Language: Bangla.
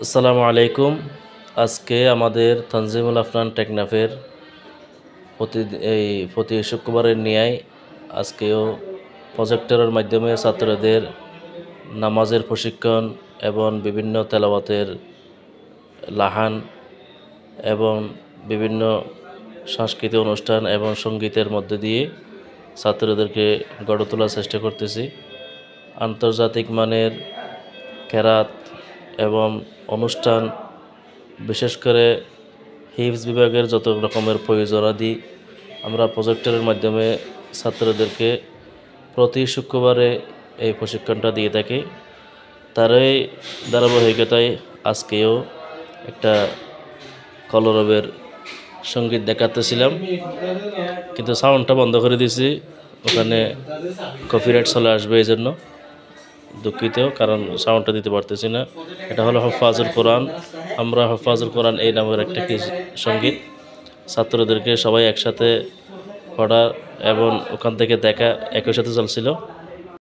আসসালামু আলাইকুম। আজকে আমাদের তানজিমুল আফনান টেকনাফের প্রতি শুক্রবারের ন্যায় আজকেও প্রজেক্টরের মাধ্যমে ছাত্রদের নামাজের প্রশিক্ষণ এবং বিভিন্ন তেলাওয়াতের লাহান এবং বিভিন্ন সাংস্কৃতিক অনুষ্ঠান এবং সঙ্গীতের মধ্যে দিয়ে ছাত্রদেরকে গড়ে তোলার চেষ্টা করতেছি। আন্তর্জাতিক মানের কেরাত এবং অনুষ্ঠান, বিশেষ করে হিফজ বিভাগের যত রকমের প্রয়োজনাদি আমরা প্রজেক্টরের মাধ্যমে ছাত্রদেরকে প্রতি শুক্রবারে এই প্রশিক্ষণটা দিয়ে থাকি। তারই ধারাবাহিকতায় আজকেও একটা কলরবের সঙ্গীত দেখাতেছিলাম, কিন্তু সাউন্ডটা বন্ধ করে দিয়েছি, ওখানে কপিরাইট চলে আসবে, এই জন্য দুঃখিত, কারণ সাউন্ডটা দিতে পারতেছি না। এটা হলো হফাজুল কোরআন। আমরা হফাজুল কোরআন এই নামের একটা সঙ্গীত ছাত্রদেরকে সবাই একসাথে পড়া এবং ওখান থেকে দেখা একই সাথে চলছিল।